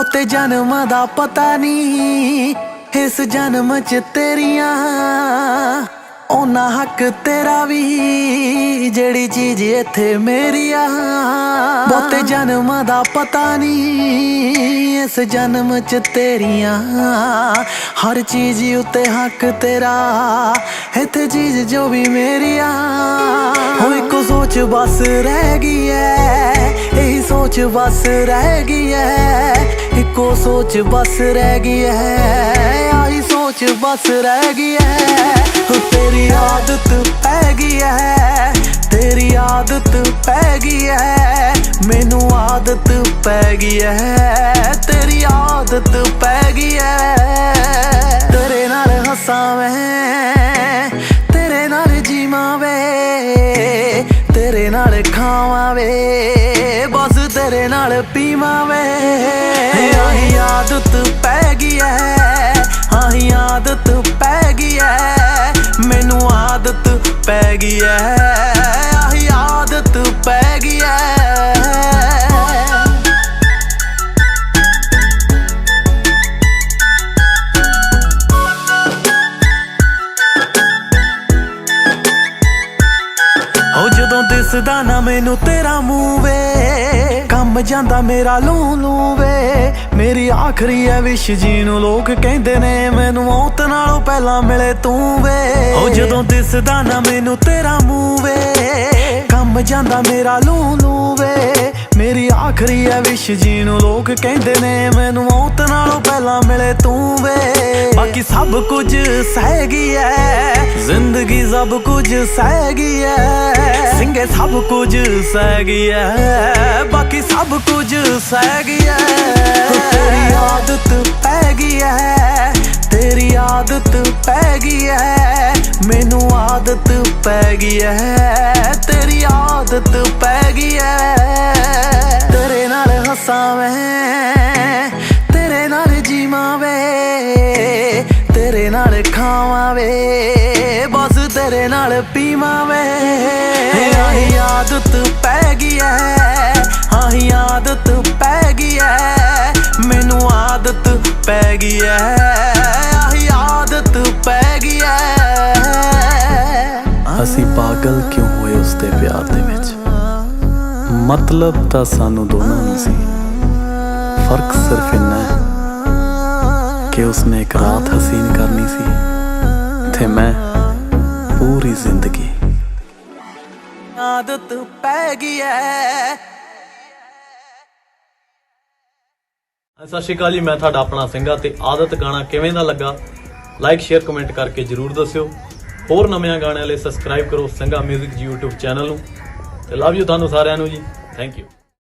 बहुते जन्म दा पता नहीं, इस जन्म च तेरियां ओना हक तेरा भी जेड़ी चीज इत्थे मेरी आ। बहुते जन्म दा पता नहीं, इस जन्म च तेरियां हर चीज उत्ते हक तेरा, इत्थे चीज जो भी मेरी आ। हो इको सोच बस रह गई है, यही सोच बस रह गई है, इको सोच बस रह गई है, आई सोच बस रह गई है। तेरी आदत पै गई है, तेरी आदत पै गई है, मैनू आदत पै गई है, तेरी आदत पै गई है। तेरे नाल हसां मैं, तेरे नाल जीवां वे, तेरे नाल खावां वे, बस तेरे नाल पीवां वे। आही आदत पै गई है, आही आदत पै गई है, मैनू आदत पै गई है, आही आदत पै गई है। हो जदों दिसदा ना मैनू तेरा मूंह वे, कम जांदा मेरा लू लू वे, मेरी आखरी है विश जीनू लोग कहंदे ने, मैनू मौत नालों पहला मिले तू वे। हो जदों दिसदा ना मैनू तेरा मूंह वे, कम जांदा मेरा लू लू वे, मेरी आखरी है विश जीनू लोग कहंदे ने, मैनू मौत नालों पहला मिले तू वे। बाकी सब कुछ सह गई है, जिंदगी सब कुछ सह गई है, सिंगे सब कुछ सह गई है, बाकी सब कुछ सह गई है। तेरी आदत पै गई है, तेरी आदत पै गई है, मैनू आदत पै गई है, तेरी आदत पै गई है। तेरे नाल हसां मैं, तेरे नाल जीवां वे, तेरे नाल खावां वे, बस तेरे नाल पीवां वे। आही आदत पै गई है, आही आदत पै गई है, मैनू आदत पै गई है, आही आदत पै गई है। असी पागल क्यों होए उसदे प्यार दे विच, मतलब तां सानू दोनों नूं सी, फर्क सिर्फ इन्ना है कि उसने एक रात हसीन करनी सी ते मैं पूरी जिंदगी। आदत पै गई है। ਸਤਿ ਸ਼੍ਰੀ ਅਕਾਲ ਜੀ, ਮੈਂ ਤੁਹਾਡਾ ਆਪਣਾ ਸਿੰਘਾ ਤੇ ਆਦਤ ਗਾਣਾ ਕਿਵੇਂ ਦਾ ਲੱਗਾ ਲਾਈਕ ਸ਼ੇਅਰ ਕਮੈਂਟ ਕਰਕੇ ਜਰੂਰ ਦੱਸਿਓ। ਹੋਰ ਨਵੇਂ ਗਾਣਿਆਂ ਲਈ ਸਬਸਕ੍ਰਾਈਬ ਕਰੋ ਸਿੰਘਾ ਮਿਊਜ਼ਿਕ YouTube ਚੈਨਲ ਨੂੰ ਤੇ ਲਵ ਯੂ ਤੁਹਾਨੂੰ ਸਾਰਿਆਂ ਨੂੰ ਜੀ, ਥੈਂਕ ਯੂ।